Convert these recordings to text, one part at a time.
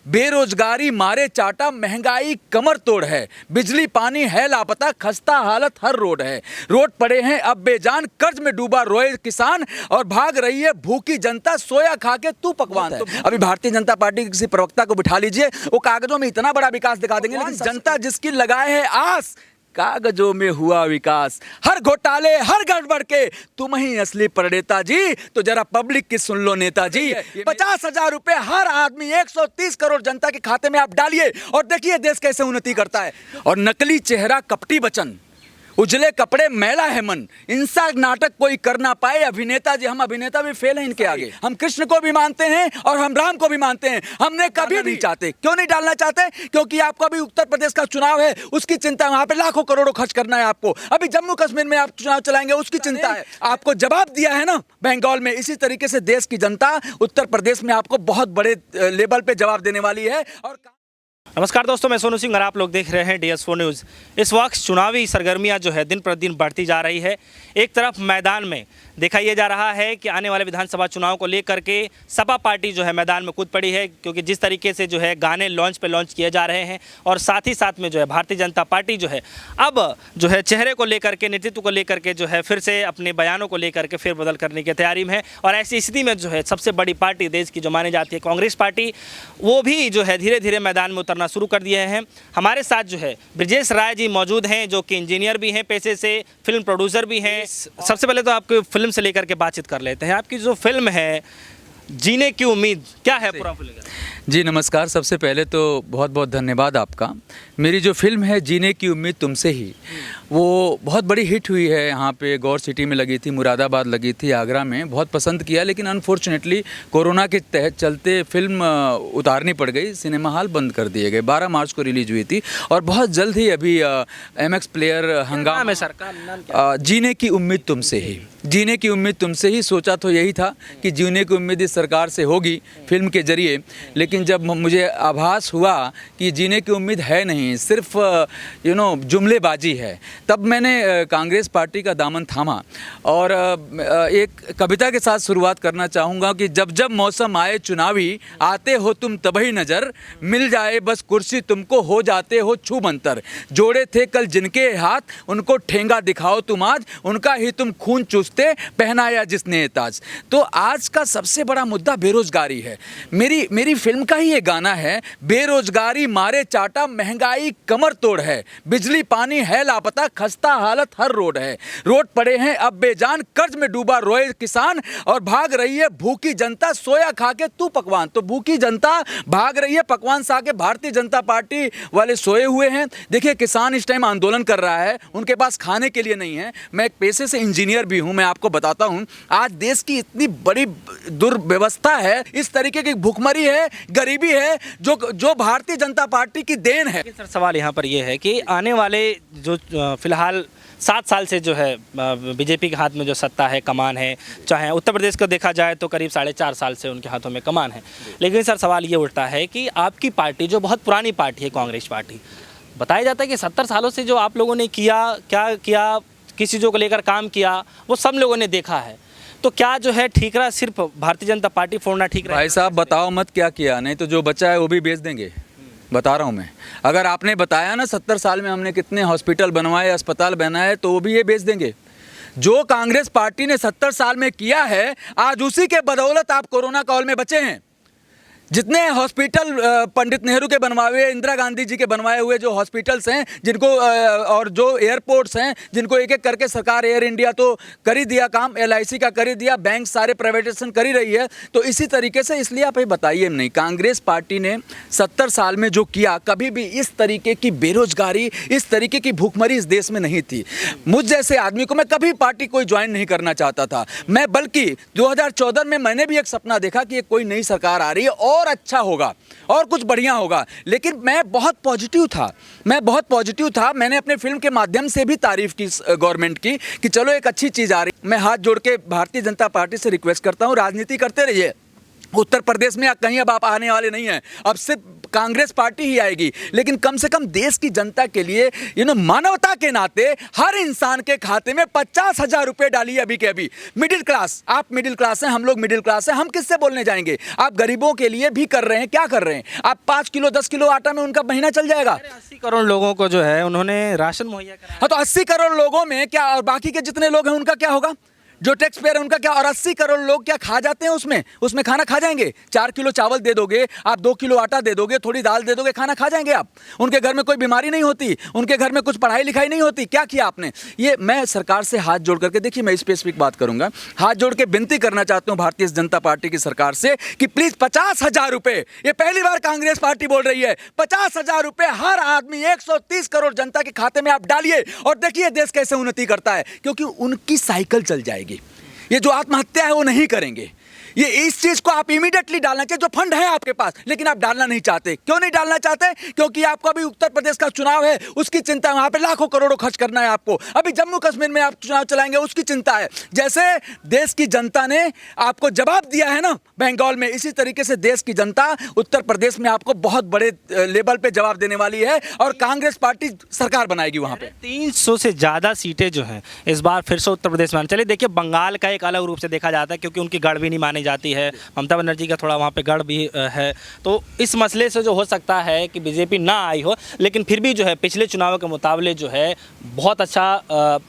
बेरोजगारी मारे चाटा, महंगाई कमर तोड़ है, बिजली पानी है लापता, खस्ता हालत हर रोड है। रोड पड़े हैं अब बेजान, कर्ज में डूबा रोए किसान और भाग रही है भूखी जनता, सोया खा के तू पकवान है। अभी भारतीय जनता पार्टी के किसी प्रवक्ता को बिठा लीजिए, वो कागजों में इतना बड़ा विकास दिखा देंगे, लेकिन जनता जिसकी लगाए है आस, कागजों में हुआ विकास। हर घोटाले हर गड़बड़ के तुम ही असली प्रणेता जी, तो जरा पब्लिक की सुन लो नेताजी। 50,000 रुपए हर आदमी 130 करोड़ जनता के खाते में आप डालिए और देखिए देश कैसे उन्नति करता है। और नकली चेहरा कपटी बचन, उजले कपड़े मैला है मन, इंसा नाटक कोई कर ना पाए अभिनेता जी। हम अभिनेता भी फेल हैं इनके आगे। हम कृष्ण को भी मानते हैं और हम राम को भी मानते हैं। हमने कभी नहीं चाहते, क्यों नहीं डालना चाहते? क्योंकि आपको अभी उत्तर प्रदेश का चुनाव है, उसकी चिंता है। वहां पे लाखों करोड़ों खर्च करना है आपको। अभी जम्मू कश्मीर में आप चुनाव चलाएंगे, उसकी चिंता है। आपको जवाब दिया है ना बंगाल में। इसी तरीके से देश की जनता उत्तर प्रदेश में आपको बहुत बड़े लेवल पे जवाब देने वाली है। और नमस्कार दोस्तों, मैं सोनू सिंह और आप लोग देख रहे हैं DS4 न्यूज़। इस वक्त चुनावी सरगर्मियां जो है दिन प्रतिदिन बढ़ती जा रही है। एक तरफ मैदान में देखा यह जा रहा है कि आने वाले विधानसभा चुनाव को लेकर के सपा पार्टी जो है मैदान में कूद पड़ी है, क्योंकि जिस तरीके से जो है गाने लॉन्च किए जा रहे हैं और साथ ही साथ में जो है भारतीय जनता पार्टी जो है अब जो है चेहरे को लेकर के, नेतृत्व को लेकर के जो है फिर से अपने बयानों को लेकर के फिर बदल करने की तैयारी में है। और ऐसी स्थिति में जो है सबसे बड़ी पार्टी देश की जो मानी जाती है कांग्रेस पार्टी, वो भी जो है धीरे धीरे मैदान में उतरना शुरू कर दिए हैं। हमारे साथ जो है ब्रजेश राय जी मौजूद हैं, जो कि इंजीनियर भी हैं पेशे से, फिल्म प्रोड्यूसर भी हैं। सबसे पहले तो आपको फिल्म से लेकर के बातचीत कर लेते हैं। आपकी जो फिल्म है जीने की उम्मीद, क्या है पूरा फिल्म? जी नमस्कार, सबसे पहले तो बहुत बहुत धन्यवाद आपका। मेरी जो फिल्म है जीने की उम्मीद तुमसे ही, वो बहुत बड़ी हिट हुई है। यहाँ पे गौर सिटी में लगी थी, मुरादाबाद लगी थी, आगरा में बहुत पसंद किया। लेकिन अनफॉर्चुनेटली कोरोना के तहत चलते फिल्म उतारनी पड़ गई, सिनेमा हॉल बंद कर दिए गए। 12 मार्च को रिलीज हुई थी और बहुत जल्द ही अभी MX प्लेयर हंगामा सरकार जीने की उम्मीद तुमसे ही, जीने की उम्मीद तुमसे ही। सोचा तो यही था कि जीने की उम्मीद इस सरकार से होगी फिल्म के जरिए, लेकिन जब मुझे आभास हुआ कि जीने की उम्मीद है नहीं, सिर्फ जुमलेबाजी है, तब मैंने कांग्रेस पार्टी का दामन थामा और एक कविता के साथ शुरुआत करना चाहूँगा कि जब जब मौसम आए चुनावी, आते हो तुम तभी नज़र, मिल जाए बस कुर्सी तुमको, हो जाते हो छू मंतर। जोड़े थे कल जिनके हाथ, उनको ठेंगा दिखाओ तुम आज, उनका ही तुम खून चूसते, पहनाया जिसने ताज। तो आज का सबसे बड़ा मुद्दा बेरोजगारी है। मेरी फिल्म का ही ये गाना है, बेरोजगारी मारे चाटा, महंगाई कमर तोड़ है, बिजली पानी है लापता, खस्ता हालत हर रोड है। रोड पड़े हैं अब बेजान, कर्ज में डूबा रोए किसान और भाग रही है भूखी जनता, सोया खा के तू पकवान। तो भूखी जनता भाग रही है पकवान सा के, भारतीय जनता पार्टी वाले सोए हुए हैं। देखिए किसान इस टाइम आंदोलन कर रहा है, उनके पास खाने के लिए नहीं है। मैं एक पेशे से इंजीनियर भी हूं, मैं आपको बताता हूं आज देश की इतनी बड़ी दुर्व्यवस्था है, इस तरीके की भूखमरी है, गरीबी है, जो भारतीय जनता पार्टी की देन है। सर सवाल यहाँ पर यह है कि आने वाले जो फिलहाल 7 साल से जो है बीजेपी के हाथ में जो सत्ता है, कमान है, चाहे उत्तर प्रदेश को देखा जाए तो करीब 4.5 साल से उनके हाथों में कमान है। लेकिन सर सवाल ये उठता है कि आपकी पार्टी जो बहुत पुरानी पार्टी है कांग्रेस पार्टी, बताया जाता है कि 70 सालों से जो आप लोगों ने क्या किया, किस चीज़ों को लेकर काम किया, वो सब लोगों ने देखा है। तो क्या जो है ठीकरा सिर्फ भारतीय जनता पार्टी फोड़ना ठीक रहा? भाई साहब बताओ मत क्या किया, नहीं तो जो बचा है वो भी बेच देंगे। बता रहा हूँ मैं, अगर आपने बताया ना 70 साल में हमने कितने हॉस्पिटल बनवाए, अस्पताल बनाए, तो वो भी ये बेच देंगे। जो कांग्रेस पार्टी ने 70 साल में किया है, आज उसी के बदौलत आप कोरोना काल में बचे हैं। जितने हॉस्पिटल पंडित नेहरू के बनवाए हुए, इंदिरा गांधी जी के बनवाए हुए जो हॉस्पिटल्स हैं, जिनको और जो एयरपोर्ट्स हैं, जिनको एक एक करके सरकार, एयर इंडिया तो कर ही दिया काम, LIC का कर ही दिया, बैंक सारे प्राइवेटाइजेशन कर ही रही है। तो इसी तरीके से, इसलिए आप ये बताइए नहीं, कांग्रेस पार्टी ने 70 साल में जो किया, कभी भी इस तरीके की बेरोजगारी, इस तरीके की भूखमरी इस देश में नहीं थी। मुझ जैसे आदमी को, मैं कभी पार्टी कोई ज्वाइन नहीं करना चाहता था मैं, बल्कि 2014 में मैंने भी एक सपना देखा कि कोई नई सरकार आ रही है और अच्छा होगा और कुछ बढ़िया होगा। लेकिन मैं बहुत पॉजिटिव था, मैंने अपने फिल्म के माध्यम से भी तारीफ की गवर्नमेंट की कि चलो एक अच्छी चीज़ आ रही। मैं हाथ जोड़ के भारतीय जनता पार्टी से रिक्वेस्ट करता हूँ, राजनीति करते रहिए। उत्तर प्रदेश में कहीं अब आप आने वाले नहीं हैं। अब सिर्फ कांग्रेस पार्टी ही आएगी, लेकिन कम से कम देश की जनता के लिए मानवता के नाते हर इंसान के खाते में 50,000 रुपए डालिए अभी के अभी। मिडिल क्लास, आप मिडिल क्लास हैं, हम लोग मिडिल क्लास हैं, हम किससे बोलने जाएंगे? आप गरीबों के लिए भी कर रहे हैं, क्या कर रहे हैं आप? 5 किलो 10 किलो आटा में उनका महीना चल जाएगा। 80 करोड़ लोगों को जो है उन्होंने राशन मुहैया कराया। हाँ, तो 80 करोड़ लोगों में क्या, और बाकी के जितने लोग हैं उनका क्या होगा? जो टैक्स पेयर है उनका क्या? और 80 करोड़ लोग क्या खा जाते हैं उसमें खाना खा जाएंगे? 4 किलो चावल दे दोगे आप, 2 किलो आटा दे दोगे, थोड़ी दाल दे दोगे, खाना खा जाएंगे आप? उनके घर में कोई बीमारी नहीं होती, उनके घर में कुछ पढ़ाई लिखाई नहीं होती? क्या किया आपने? ये मैं सरकार से हाथ जोड़ करके, देखिए मैं स्पेसिफिक बात करूंगा, हाथ जोड़ के विनती करना चाहता हूं भारतीय जनता पार्टी की सरकार से कि प्लीज 50,000 रुपए, ये पहली बार कांग्रेस पार्टी बोल रही है, 50,000 रुपए हर आदमी 130 करोड़ जनता के खाते में आप डालिए और देखिए देश कैसे उन्नति करता है, क्योंकि उनकी साइकिल चल जाएगी। ये जो आत्महत्या है वो नहीं करेंगे। ये इस चीज को आप इमीडिएटली डालना चाहिए, जो फंड है आपके पास, लेकिन आप डालना नहीं चाहते। क्यों नहीं डालना चाहते? क्योंकि आपको अभी उत्तर प्रदेश का चुनाव है, उसकी चिंता है, वहां पे लाखों करोड़ों खर्च करना है आपको। अभी जम्मू कश्मीर में आप चुनाव चलाएंगे, उसकी चिंता है। जैसे देश की जनता ने आपको जवाब दिया है ना बंगाल में, इसी तरीके से देश की जनता उत्तर प्रदेश में आपको बहुत बड़े लेवल पे जवाब देने वाली है और कांग्रेस पार्टी सरकार बनाएगी वहां पे। 300 से ज़्यादा सीटें जो हैं इस बार फिर से उत्तर प्रदेश में। चलिए देखिए, बंगाल का एक अलग रूप से देखा जाता है क्योंकि उनकी गढ़ भी नहीं मानी जाती है, ममता बनर्जी का थोड़ा वहाँ पे गढ़ भी है, तो इस मसले से जो हो सकता है कि बीजेपी ना आई हो, लेकिन फिर भी जो है पिछले चुनावों के मुकाबले जो है बहुत अच्छा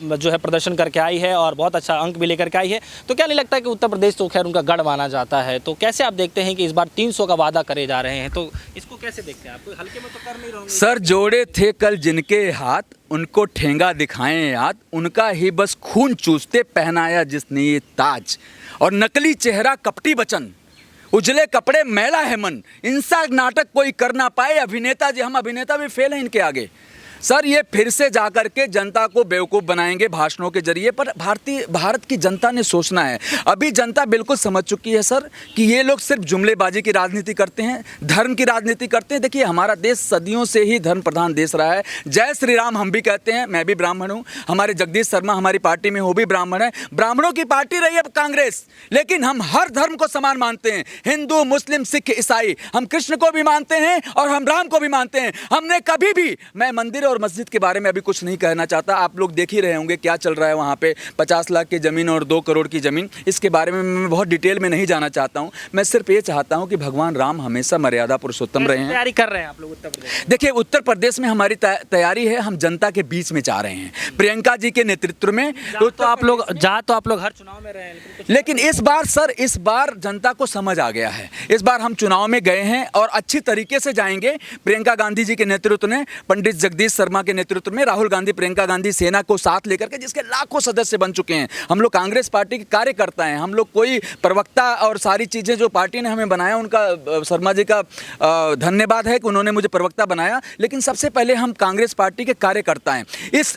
जो है प्रदर्शन करके आई है और बहुत अच्छा अंक भी लेकर के आई है। तो क्या नहीं लगता कि उत्तर प्रदेश तो खैर उनका गढ़ माना जाता है, तो कैसे आप देखते हैं कि इस बार 300 का वादा करे जा रहे हैं, तो इसको कैसे देखते हैं आप? कोई हल्के में तो कर नहीं रहे होंगे। सर, जोड़े थे कल जिनके हाथ, उनको ठेंगा दिखाएं याद, उनका ही बस खून चूसते पहनाया जिसने ये ताज, और नकली चेहरा कपटी बचन, उजले कपड़े मैला है मन, इंसा नाटक कोई कर ना पाए अभिनेता जी। हम अभिनेता भी फेल हैं इनके आगे। सर, ये फिर से जाकर के जनता को बेवकूफ़ बनाएंगे भाषणों के जरिए, पर भारत की जनता ने सोचना है। अभी जनता बिल्कुल समझ चुकी है सर कि ये लोग सिर्फ जुमलेबाजी की राजनीति करते हैं, धर्म की राजनीति करते हैं। देखिए, हमारा देश सदियों से ही धर्म प्रधान देश रहा है। जय श्री राम हम भी कहते हैं, मैं भी ब्राह्मण हूँ, हमारे जगदीश शर्मा हमारी पार्टी में वो भी ब्राह्मण है। ब्राह्मणों की पार्टी रही है कांग्रेस, लेकिन हम हर धर्म को समान मानते हैं, हिंदू मुस्लिम सिख ईसाई। हम कृष्ण को भी मानते हैं और हम राम को भी मानते हैं। हमने कभी भी, मैं मंदिर और मस्जिद के बारे में अभी कुछ नहीं कहना चाहता, आप लोग देख ही रहे होंगे क्या चल रहा है वहाँ पे, 50 लाख की ज़मीन और 2 करोड़ की ज़मीन। इसके बारे में मैं बहुत डिटेल में नहीं जाना चाहता हूँ। मैं सिर्फ ये चाहता हूँ कि भगवान राम हमेशा मर्यादा पुरुषोत्तम रहे हैं। तैयारी कर रहे हैं आप लोग उत्तर प्रदेश? देखिए, उत्तर प्रदेश में हमारी तैयारी है, हम जनता के बीच में जा रहे हैं प्रियंका जी के नेतृत्व में। तो आप लोग हर चुनाव में रहे हैं, लेकिन इस बार सर, इस बार जनता को समझ आ गया है। इस बार हम चुनाव में गए हैं और अच्छी तरीके से जाएंगे। प्रियंका गांधी जी के नेतृत्व में, पंडित जगदीश शर्मा के नेतृत्व में, राहुल गांधी प्रियंका गांधी सेना को साथ लेकर के, जिसके लाखों सदस्य बन चुके हैं। हम लोग कांग्रेस पार्टी के कार्यकर्ता हैं, हम लोग कोई प्रवक्ता और सारी चीज़ें जो पार्टी ने हमें बनाया, उनका शर्मा जी का धन्यवाद है कि उन्होंने मुझे प्रवक्ता बनाया। लेकिन सबसे पहले हम कांग्रेस पार्टी के कार्यकर्ता हैं।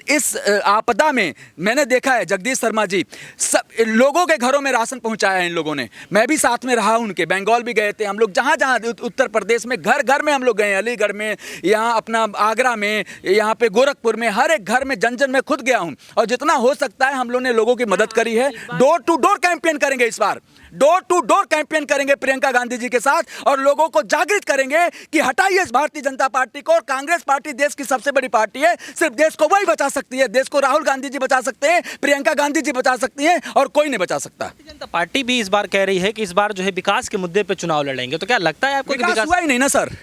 इस आपदा में मैंने देखा है, जगदीश शर्मा जी सब लोगों के घरों में राशन पहुंचाया है इन लोगों ने। मैं भी साथ में रहा उनके, बंगाल भी गए थे हम लोग, जहाँ जहाँ उत्तर प्रदेश में घर घर में हम लोग गए, अलीगढ़ में, यहाँ अपना आगरा में, यहाँ पे गोरखपुर में, हर एक घर में जन जन में खुद गया हूँ और जितना हो सकता है हम लोगों ने लोगों की मदद करी है। डोर टू डोर कैंपेन करेंगे इस बार, डोर टू डोर कैंपेन करेंगे प्रियंका गांधी जी के साथ और लोगों को जागृत करेंगे कि हटाइए इस भारतीय जनता पार्टी को। और कांग्रेस पार्टी देश की सबसे बड़ी पार्टी है, सिर्फ देश को वही बचा सकती है। देश को राहुल गांधी जी बचा सकते हैं, प्रियंका गांधी जी बचा सकती हैं और कोई नहीं बचा सकता। भारतीय जनता पार्टी भी इस बार कह रही है कि इस बार जो है विकास के मुद्दे पे चुनाव लड़ेंगे, तो क्या लगता है आपको कि विकास हुआ ही नहीं ना सर?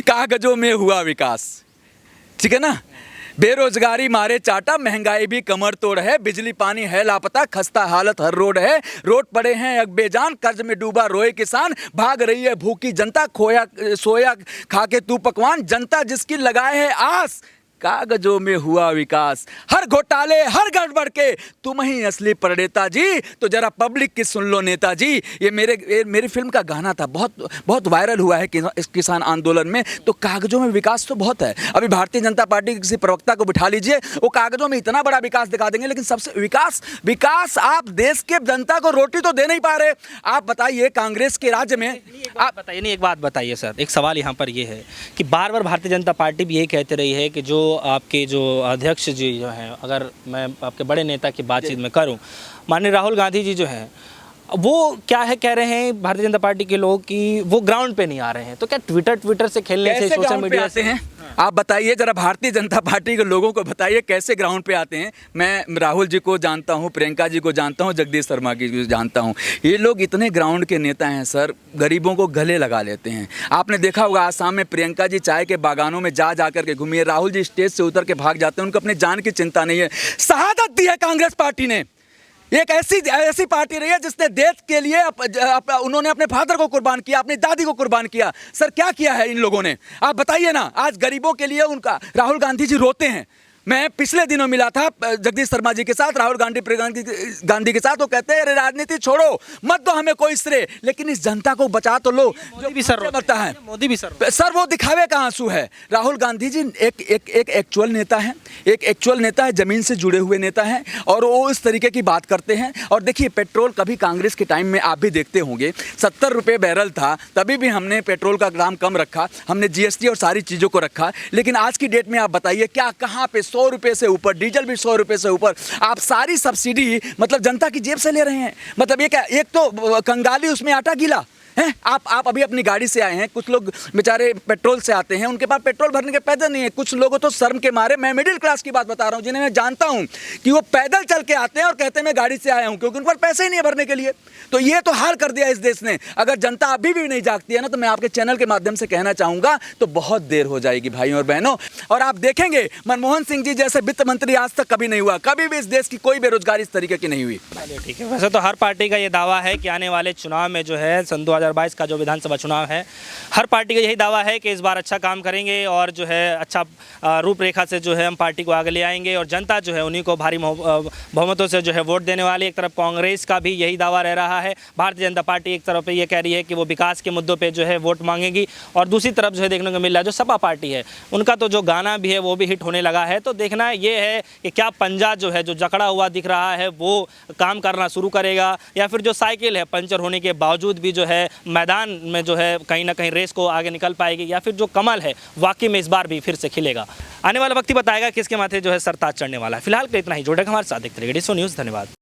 कागजों में हुआ विकास, ठीक है ना? बेरोजगारी मारे चाटा, महंगाई भी कमर तोड़ है, बिजली पानी है लापता, खस्ता हालत हर रोड है, रोड पड़े हैं अब बेजान, कर्ज में डूबा रोए किसान, भाग रही है भूखी जनता, खोया सोया खा के तू पकवान, जनता जिसकी लगाए है आस, कागजों में हुआ विकास, हर घोटाले हर गड़बड़ के तुम ही असली प्रणेता जी, तो जरा पब्लिक की सुन लो नेताजी। ये मेरी फिल्म का गाना था, बहुत वायरल हुआ है इस किसान आंदोलन में। तो कागजों में विकास तो बहुत है। अभी भारतीय जनता पार्टी के किसी प्रवक्ता को बिठा लीजिए, वो कागजों में इतना बड़ा विकास दिखा देंगे, लेकिन सबसे विकास आप देश के जनता को रोटी तो दे नहीं पा रहे। आप बताइए, कांग्रेस के राज्य में आप बताइए, नहीं एक बात बताइए सर, एक सवाल यहाँ पर ये है कि बार बार भारतीय जनता पार्टी भी यही कहती रही है कि जो आपके जो अध्यक्ष जी जो हैं, अगर मैं आपके बड़े नेता की बातचीत में करूं, माननीय राहुल गांधी जी जो हैं, वो क्या है, कह रहे हैं भारतीय जनता पार्टी के लोग कि वो ग्राउंड पे नहीं आ रहे हैं। तो क्या ट्विटर से खेलने से, कैसे सोशल ग्राउंड पे मीडिया आते हैं? आप बताइए जरा, भारतीय जनता पार्टी के लोगों को बताइए कैसे ग्राउंड पे आते हैं। मैं राहुल जी को जानता हूं, प्रियंका जी को जानता हूं, जगदीश शर्मा जी को जानता हूं। ये लोग इतने ग्राउंड के नेता हैं सर, गरीबों को गले लगा लेते हैं। आपने देखा होगा आसाम में प्रियंका जी चाय के बागानों में जा कर के घूमी है, राहुल जी स्टेज से उतर के भाग जाते हैं, उनको अपनी जान की चिंता नहीं है। शहादत दी है कांग्रेस पार्टी ने। एक ऐसी पार्टी रही है जिसने देश के लिए उन्होंने अपने फादर को कुर्बान किया, अपनी दादी को कुर्बान किया। सर क्या किया है इन लोगों ने, आप बताइए ना। आज गरीबों के लिए उनका राहुल गांधी जी रोते हैं। मैं पिछले दिनों मिला था जगदीश शर्मा जी के साथ, राहुल गांधी के साथ। वो कहते हैं अरे राजनीति छोड़ो, मत दो हमें कोई श्रेय, लेकिन इस जनता को बचा तो लो। मोदी भी सर लगता है, मोदी भी सर वो दिखावे का आंसू है। राहुल गांधी जी एक एक्चुअल नेता है, एक एक्चुअल नेता है, जमीन से जुड़े हुए नेता हैं, और वो इस तरीके की बात करते हैं। और देखिए पेट्रोल कभी कांग्रेस के टाइम में आप भी देखते होंगे 70 रुपये बैरल था, तभी भी हमने पेट्रोल का दाम कम रखा, हमने जीएसटी और सारी चीज़ों को रखा। लेकिन आज की डेट में आप बताइए क्या, कहाँ पे 100 रुपये से ऊपर, डीजल भी 100 रुपये से ऊपर, आप सारी सब्सिडी मतलब जनता की जेब से ले रहे हैं। मतलब ये क्या, एक तो कंगाली उसमें आटा गीला हैं। आप अभी अपनी गाड़ी से आए हैं, कुछ लोग बेचारे पेट्रोल से आते हैं, उनके पास पेट्रोल भरने के पैदल नहीं है। कुछ लोगों तो शर्म के मारे, मैं मिडिल क्लास की बात बता रहा हूँ, जिन्हें मैं जानता हूँ कि वो पैदल चल के आते हैं और कहते हैं मैं गाड़ी से आया हूँ, क्योंकि उन पर पैसे ही नहीं है भरने के लिए। तो ये तो हाल कर दिया इस देश ने। अगर जनता अभी भी नहीं जागती है ना, तो मैं आपके चैनल के माध्यम से कहना चाहूँगा तो बहुत देर हो जाएगी भाइयों और बहनों। और आप देखेंगे मनमोहन सिंह जी जैसे वित्त मंत्री आज तक कभी नहीं हुआ, कभी भी इस देश की कोई बेरोजगारी इस तरीके की नहीं हुई। ठीक है, वैसे तो हर पार्टी का ये दावा है कि आने वाले चुनाव में जो है सन 2022 का जो विधानसभा चुनाव है, हर पार्टी का यही दावा है कि इस बार अच्छा काम करेंगे और जो है अच्छा रूपरेखा से जो है हम पार्टी को आगे ले आएंगे और जनता जो है उन्हीं को भारी बहुमतों से जो है वोट देने वाली। एक तरफ कांग्रेस का भी यही दावा रह रहा है, भारतीय जनता पार्टी एक तरफ ये कह रही है कि वो विकास के मुद्दों पे जो है वोट मांगेगी, और दूसरी तरफ जो है देखने को मिल रहा है जो सपा पार्टी है, उनका तो जो गाना भी है वो भी हिट होने लगा है। तो देखना ये है कि क्या पंजा जो है, जो जकड़ा हुआ दिख रहा है, वो काम करना शुरू करेगा, या फिर जो साइकिल है पंचर होने के बावजूद भी जो है मैदान में जो है कहीं ना कहीं रेस को आगे निकल पाएगी, या फिर जो कमल है वाकई में इस बार भी फिर से खिलेगा। आने वाला वक्त ही बताएगा किसके माथे जो है सरताज चढ़ने वाला है। फिलहाल के इतना ही, जोड़ेगा हमारे साथ देखते रहिए DSO न्यूज़। धन्यवाद।